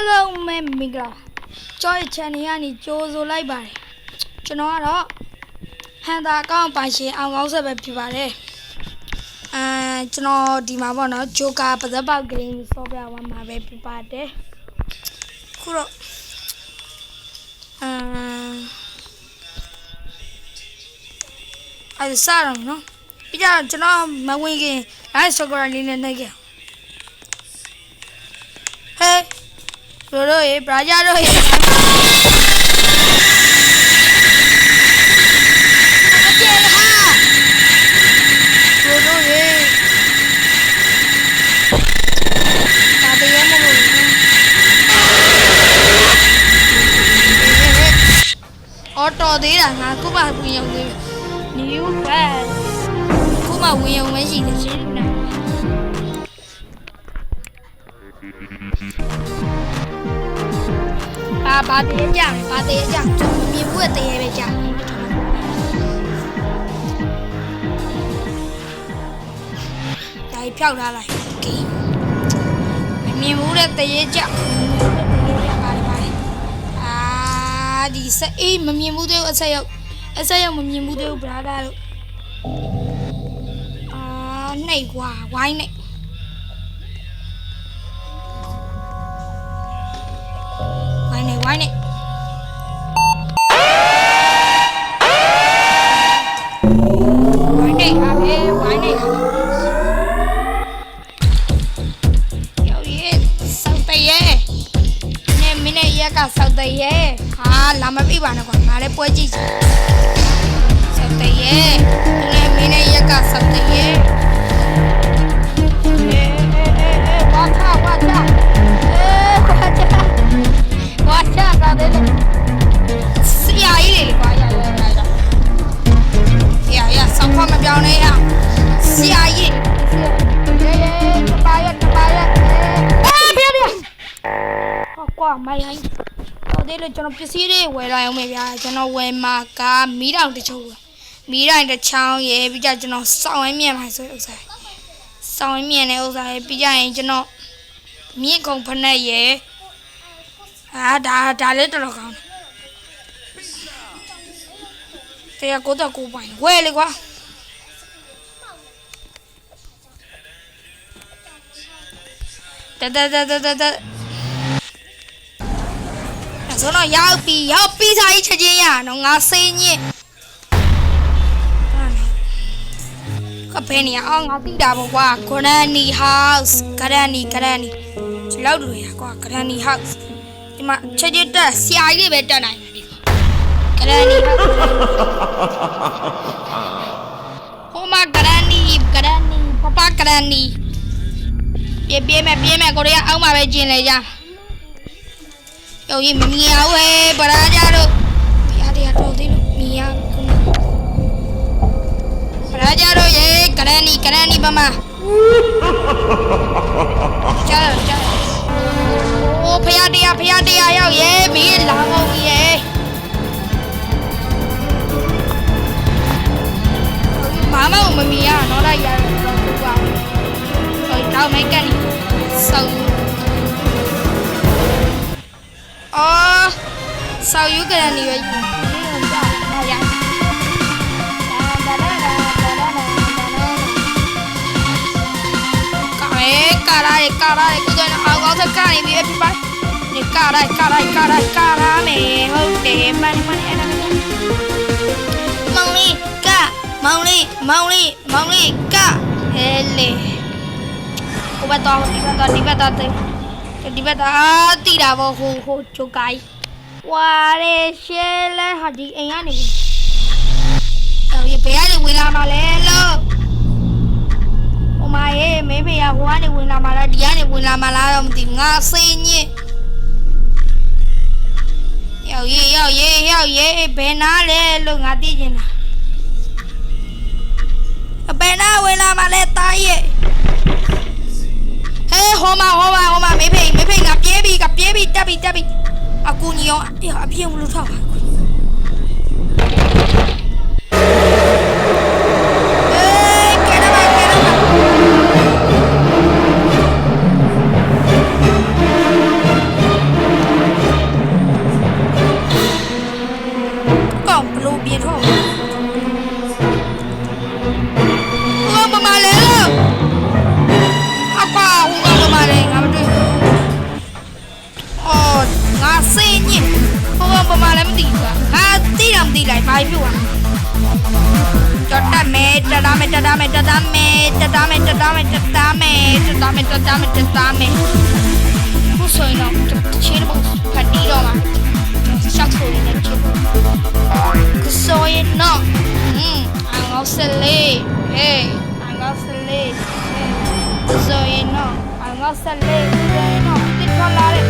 Hello မဲမင်္ဂလာကျော်ရဲ့ channel ကနေကြိုးဆိုလိုက်ပါတယ်ကျွန်တော်ကတော့ဟန်တာအကောင့်ပိုင်ရှင်အောင်ကောင်းဆက်ပဲဖြစ်ပါတယ်ကျွန်တော်ဒီမှာပေါ့နော်ဂျိုကာပဇက်ပေါက် game software ဝါမှာပဲဖြစ်ပါတယ်ခုတော့အဲ့ဒါစားတော့နော်ပြီးကြကျွန်တော်မဝင်ခင် live soccer လေးနဲ့နေခဲ့ဟဲ့တို့ရေဘရာဂျာတို့ရေတော်သေးတာငါခုမှဝင်ရုံသေး new fan ခုမှဝင်ရုံပဲရှိတယ်ရှင်းနေဘာတည်းကြမယ်ဘာတည်းကြကျွန်တော်မြင်ဖို့တည်းပဲကြဒါဖြောက်ထားလိုက်โอเคမြင်ဖို့တည်းကြဒီစအေးမမြင်ဘူးတဲ့ အဆက်ရောက်မမြင်ဘူးတဲ့ ဘရာဒါတို့နှိပ်ကွာဝိုင်းနှိပ်ဝိုင်းနှိပ်ဟာပဲဝိုင်းနှိပ်ရောက်ရဲ့စောက်တည်းရဲ့မင်းနဲ့ရက်ကစောက်တည်းရဲ့လာမပြပါနဲ့ကွာငါလည်းပွဲကြည့်ချင်စောက်တည်းရဲ့မင်းနဲ့ရက်ကစောက်တည်းရဲ့ဝါချဝါချလာတယ်ဆရာကြီးလေကွာရဆောက်ခွမပြောင်းနဲ့ဆရာကြီးတပါရက်ပြကွာမိုင်းတော်သေးလို့ကျွန်တော်ပစ္စည်းတွေဝယ်လာအောင်မယ်ဗျာကျွန်တော်ဝယ်မှာကမီးတောင်တစ်ချို့မီးတိုင်းတစ်ချောင်းရယ်ပြီးကြကျွန်တော်စောင်းဝင်းမြင်ပါဆိုဥစ္စာစောင်းဝင်းမြင်တဲ့ဥစ္စာရယ်ပြီးကြရင်ကျွန်တော်မြင့်ကုန်ဖက်နဲ့ရယ်ဒါလေးတော်ကောင်းတယ်ကိုတော့ကိုပိုင်ဝယ်လေကွာတဆိုတော့ရောက်ပြီးစားကြီးချက်ချင်းရနော်ငါစိတ်ညစ်ကဖဲနေအောင်ငါသိတာပေါ့ကွာ Granny House လောက်လို့ရကွာ Granny House ဒီမှာချက်ချင်းတက်ဆရာကြီးတွေပဲတက်နိုင်တယ် Granny House ဟိုမှာ Granny Papa Granny ပြေးမယ်ကိုရီးယားအောက်မှာပဲကျင်လေကြယောကြီးမမြင်အောင်ဟဲ့ဗရာကြတို့ဖျားတရားတော်သေးလို့မြင်ရခုဗရာကြတို့ရေကရဏီပမာကြားโอ้ဖျားတရားရောက်ရေမီးလာအောင်ကြီးရေဘာမှမမြင်ရတော့လိုက်ရတယ်တော့ဘူးပါတော့မိုက်ကန်ဆောက်ဆောက်ယူကရနေပဲကာရိုက်ကိုတော့အောက်ထက်ကနေပြီးပြပါနေကာရိုက်မယ်ဟုတ်တယ်မန်အဲ့ဒါမောင်လေးကဟဲလေဟိုဘက်တော့ဒီဘက်တော့တီတာဘောဟိုချိုကိုင်းဝါရဲရှဲလဲဟာဒီအိမ်ကနေဘယ်ကနေဝင်လာမှာလဲလို့ဟိုမရဲ့မေဖေကဟိုကနေဝင်လာမှာလားဒီကနေဝင်လာမှာလားတော့မသိငါစိတ်ညစ်ရောက်ရေးဘယ်နာလဲလို့ငါသိချင်တာဘယ်နာဝင်လာမှာလဲတားရဲ့ဟိုမှာမေဖေငါပြေးပြီတက်ပြီအကူညီရောအပြေမလို့ထောက်ပါကဲတော့ ဘာဖြစ်သွားတော်တမဲတဒါမဲတဒါမဲတဒါမဲတဒါမဲတဒါမဲတဒါမဲတဒါမဲတဒါမဲတဒါမဲဘုဆိုရင်တော့ချင်းတော့ဖတ်တီးတော့မှာရှောက်ဆိုရင်လည်းချင်းကိုဆိုရင်တော့အငေါစလေးဟေးအငေါစလေးဆိုရင်တော့အငေါစလေးဆိုရင်တော့တစ်ထွက်လာတဲ့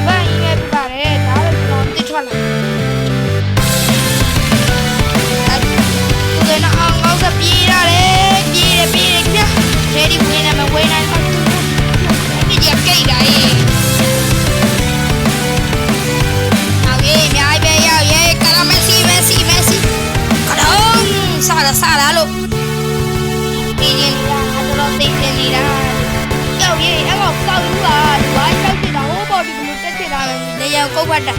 ဘန်ကြီးပဲပြပါတယ်ဒါလည်းကျွန်တော်တစ်ထွက်လာအဲ့ဒါအငေါစပြေးရတယ်ပြေးပြရေဒီဝင်နေမှာဝင်နိုင်အောင်ဒီကြကိတ်တာရေးစားလာလို့တင်းရင်တော့တင်းနေနေတာကြောက်ရေးအဲ့ကောင်စောက်ယူတာဒီဝိုင်းကြောက်နေတာဟိုဘော်ဒီဘလို့တက်နေတာလေရန်ကုတ်ဖတ်တာ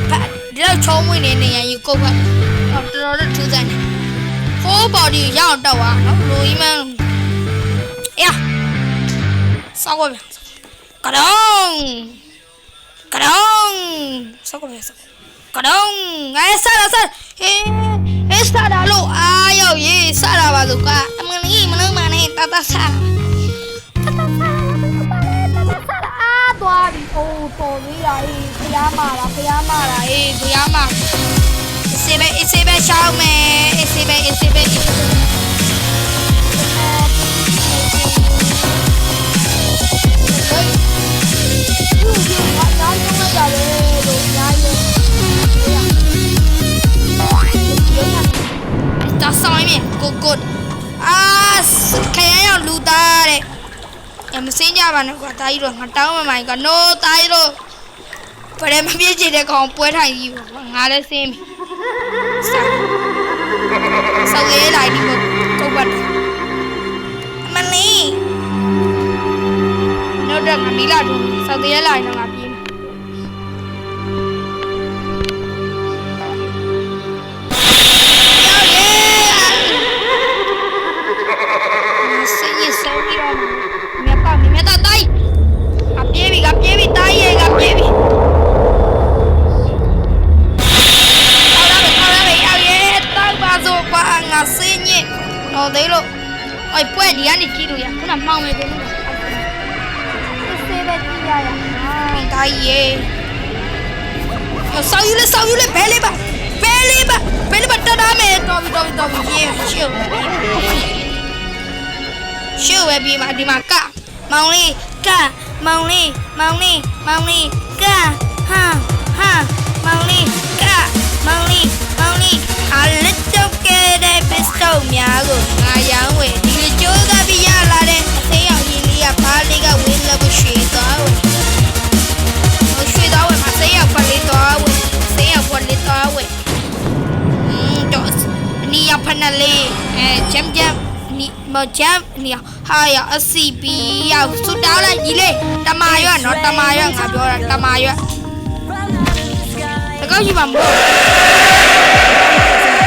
ဖတ်ဒီတော့ချုံးမွေးနေရန်ယူကုတ်ဖတ်တော်တော်ထူးဆန်းနေဟိုဘော်ဒီရအောင်တော့ဟာနော်လူကြီးမန်းအေးစောက်ကွယ်ကတုံစောက်ကွယ်ကတုံငါစားဟေးစားတာလို့အာရောက်ရေးစားတာပါလို့ကအမလေးမလုံးမနဲ့တတစားအာသွားပြီအိုးပေါ်သေးတာအေးဖျားမာတာအေးဖျားမာအစ်စေးပဲရှောင်းမယ်အစ်စေးပဲgood ခရမ်းရောက်လူသားတဲ့မစင်းကြပါနဲ့ကွာတာကြီးတို့ငါတောင်းမမိုင်ကနိုးတာကြီးတို့ဘယ်မပြည့်ချင်တဲ့ကောင်ပွဲထိုင်ကြီးပေါ့ငါလည်းစင်းပြီဆောက်ရေးလိုက်ဒီကုတ်ပတ်အမလေးနောက်တော့ငါမီလာတို့ဆောက်ရေးလိုက်တော့ငါပြေး哎，不爱连你记住呀，可能忙没得那个。这谁在记呀？大爷，烧油了，白了吧，这大妹，到耶，秀外边嘛，地嘛干，忙哩干，忙哩干，哈，忙哩干，啊，你就给的别收苗个，俺养喂。就个比亚拉的，谁要伊利亚把那个为了不学到位，我学到位嘛，谁要把你到位，就是你要碰那里，讲你没讲你还要CB 要出到了一类，大马院，看不了大马院，这个是嘛么？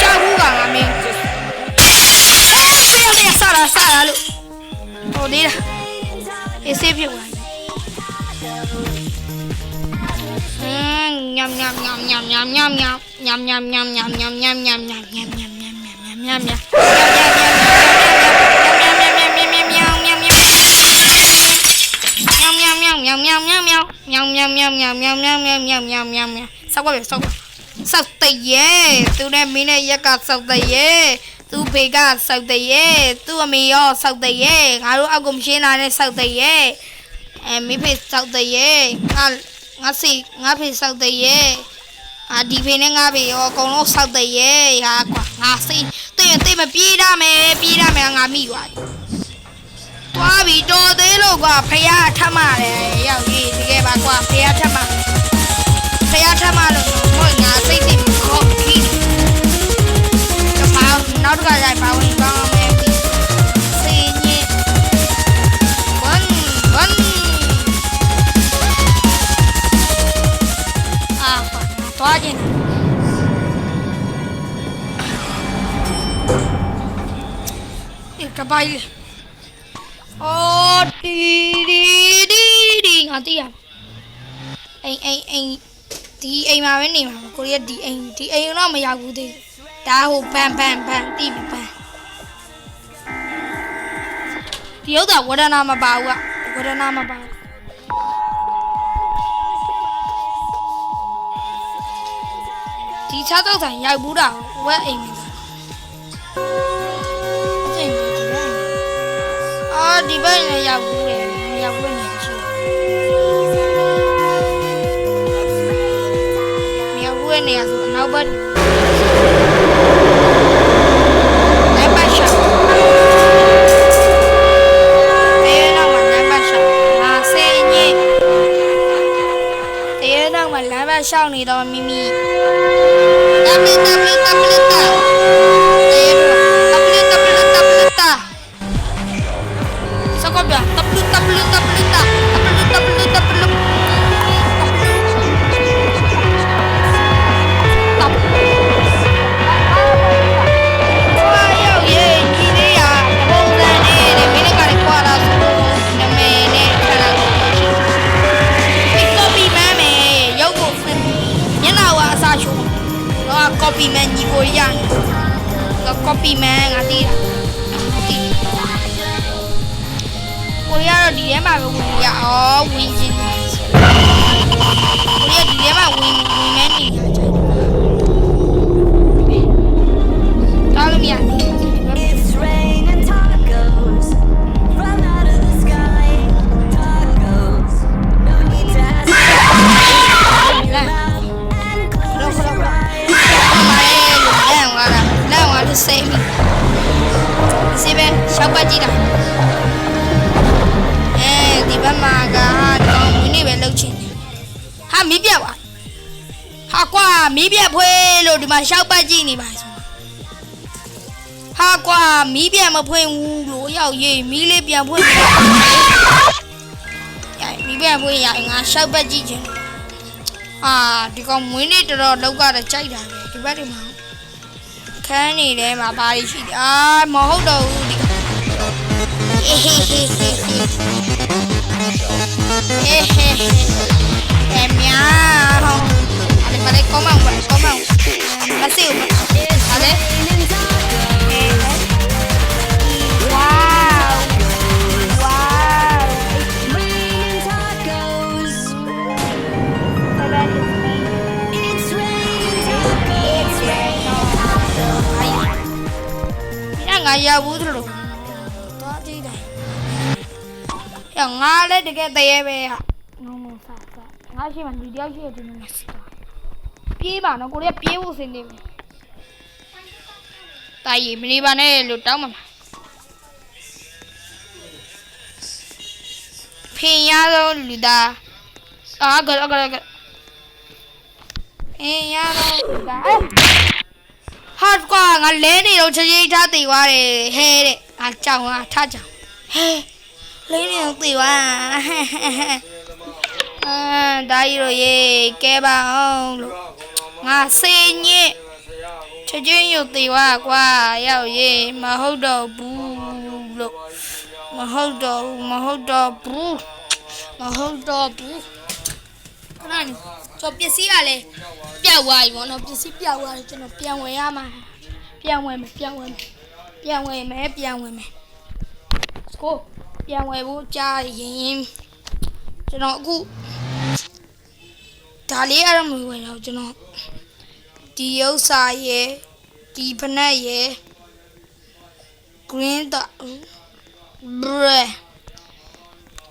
加护岗啊没？杀了，好的了，也是别玩。sao tây ye, tu đem mi này ya sao tây ye. Tu pega sao tây ye, tu amiyo sao tây ye, ngaru agum shena ne sao tây ye, mi phe sao tây ye, nga phe sao tây ye, đi phe ne nga phe yo con lo sao tây ye, ha qua nga si, tu mà pi ra mẹ nga mi wa, qua bị cho thế lo qua phe ya tham mà này, yau gì thì cái bà qua phe ya tham mà lo, mọi nhà xây tìm khó khi nó được lại bảo đi con em đi xì nhẹ vẫn toa gì cái bay đi ngã đi à anh ဒီအိမ်မှာပဲနေမှာကိုရီးယားဒီအိမ်တော့မရောက်ဘူးသေးဒါဟိုဘန်တိပြီဘန်ဒီဥစ္စာဝဒနာမပါဘူးကဝဒနာမပါဘူးဒီချတော့ဆိုင်ရောက်ဘူးတာဝက်အိမ်မှာဒီဘက်လည်းရောက်ဘူးလေရောက်ဘူးနေချီမြေဝဲနေရဆိုနောက်ဘက်နိုင်ပါရှာတဲနောက်မှာနိုင်ပါရှာဟာစေးညင်းတဲနောက်မှာလမ်းဘက်ရှောင်းနေတော့မိမိတပ်တဲတော့copy man ညီကိုရတော့ copy man ငါသိတာကိုရီးယားတော့ဒီထဲမှာပဲဝင်ရအောင်ဝင်ချင်းကိုရီးယားဒီထဲမှာဝင်မဲနေရကြတယ်တားလို့မရဘူးစေးပြီစေးပဲရှောက်ပတ်ကြည့်တာဒီဘက်မှာကတော့မင်းနေပဲလှုပ်ချင်တယ်ဟာမီးပြတ်ပါဟာကွာမီးပြတ်ဖွေးလို့ဒီမှာရှောက်ပတ်ကြည့်နေပါဆိုဟာကွာမီးပြတ်မဖွင့်ဘူးလို့ရောက်ရေးမီးလေးပြန်ဖွင့်မီးပြတ်ဖွင့်ရငါရှောက်ပတ်ကြည့်ချင်ဒီကောင်မင်းနေတော်လောက်ကတော့ကြိုက်တာပဲဒီဘက်ဒီမှာခန်းနေထဲမှာဘာတွေရှိတယ်မဟုတ်တော့ဘူးဒီမြောင်းအဲ့ဒါကောင်းမောင်းမစေးဘူးအဲ့ဒါဝါငါရောက်ဘူးလို့တော့ကြည့်တယ်ငါလည်းတကယ်တရေပဲဟာငုံစားငါရှိမှလူတယောက်ရှိတယ်ဒီမှာပြေးပါနော်ကိုလေးပြေးဖို့စင်နေပြီတာရီမနေပါနဲ့လို့တောင်းမှာဖင်ရတော့လူသားကဖင်ရတော့လူသားဟာကွာငါလဲနေတော့ချေးထားတည်သွားတယ်ဟဲတဲ့ငါကြောင်ထကြောင်ဟဲလဲနေတော့တည်သွားဒါရီရောရေကဲပါအောင်လို့ငါစေးညစ်ချေးရုပ်တည်သွားကွာရောက်ရေမဟုတ်တော့ဘူးလို့မဟုတ်တော့ဘူးခဏနေဆိုပစ္စည်းကလည်းပြတ်သွားပြီဗောနော်ပစ္စည်းပြတ်သွားတယ်ကျွန်တော်ပြန်ဝယ်ရမှာပြန်ဝယ်မယ်ကိုပြန်ဝယ်ဖို့ကြားရင်ကျွန်တော်အခုဒါလေးအဲ့ဒါမဝယ်တော့ကျွန်တော်ဒီဥစ္စာရဲ့ဒီဖနက်ရဲ့ green dot bread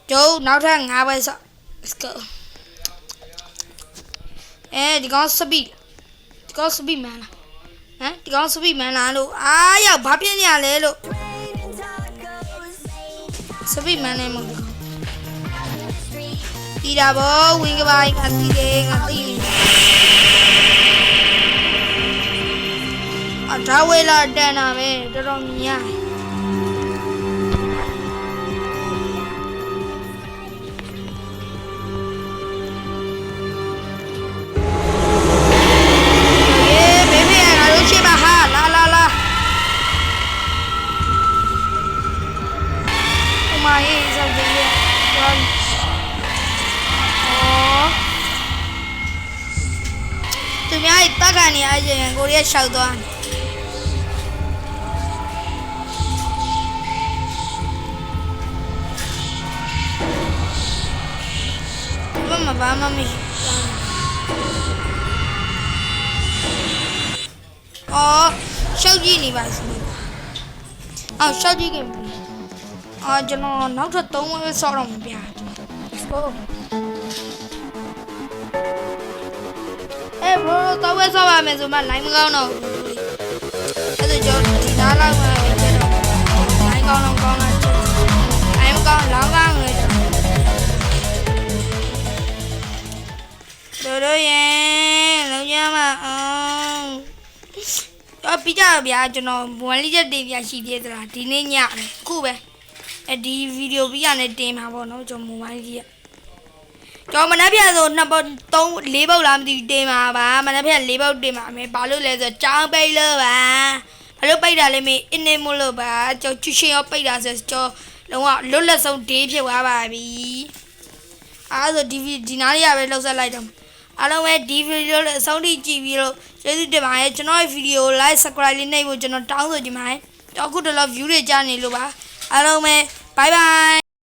တို့နောက်ထပ်5ပဲဆော့ let's go ဒီကောင်စပီမန်လားဒီကောင်စပီမန်လားလို့ရောက်ဘာဖြစ်နေရလဲလို့စပီမန်နဲ့မဟုတ်ဘူးတီးတာဗောဝင်ကပိုင်းငါတီးတယ်ငါတီးဒါဝေးလာတန်တာပဲတော်တော်များ တက်ကနေအရင်ကိုရီးယားရှောက်သွားဘာမှမရှိအော်ရှောက်ကြည့်နေပါစီအော်ရှောက်ကြည့်ခင်အော်ကျွန်တော်နောက်ထပ်3ဝက်ဆော့တော့မပြဟုတ်ဘရိုတော့ဝက်ဆော့ပါမယ်ဆိုမှ line မကောင်းတော့ဘူးအဲ့ဒါကျွန်တော်ဒီနားလောက်မှာပဲတော့ line ကောင်းတော့ကောင်းတာ line မကောင်းလောင်းကောင်းလေတို့ရဲ့လုံးရမအောင်တော့ပြီးကြဗျာကျွန်တော်မွန်လေးချက်တင်ပြရှိသေးသလားဒီနေ့ညတယ်အခုပဲဒီဗီဒီယိုပြီးရနေတင်မှာပေါ့နော်ကျွန်တော်မိုဘိုင်းကြီးကကျွန်တော်မနှက်ပြဆို2ပုတ်3 4ပုတ်လားမသိတင်မှာပါမနှက်ပြ4ပုတ်တင်မှာမယ်ဘာလို့လဲဆိုကြောင်းပိတ်လို့ပါဘာလို့ပိတ်တာလဲမေးအင်းနေမို့လို့ပါကျွန်တော်ချွရှင်ရောပိတ်တာဆိုကျွန်တော်လုံးဝလွတ်လပ်ဆုံးဒေးဖြစ်သွားပါပြီအားဆိုဒီနားလေးရပဲလှုပ်ဆက်လိုက်တော့အားလုံးပဲဒီဗီဒီယိုလေးအဆုံးထိကြည့်ပြီးတော့ကျေးဇူးတင်ပါတယ်ကျွန်တော်ရဲ့ဗီဒီယို like subscribe လေးနှိပ်ဖို့ကျွန်တော်တောင်းဆိုချင်ပါတယ်တော့အခုတလော view တွေကြားနေလို့ပါအားလုံးပဲ bye bye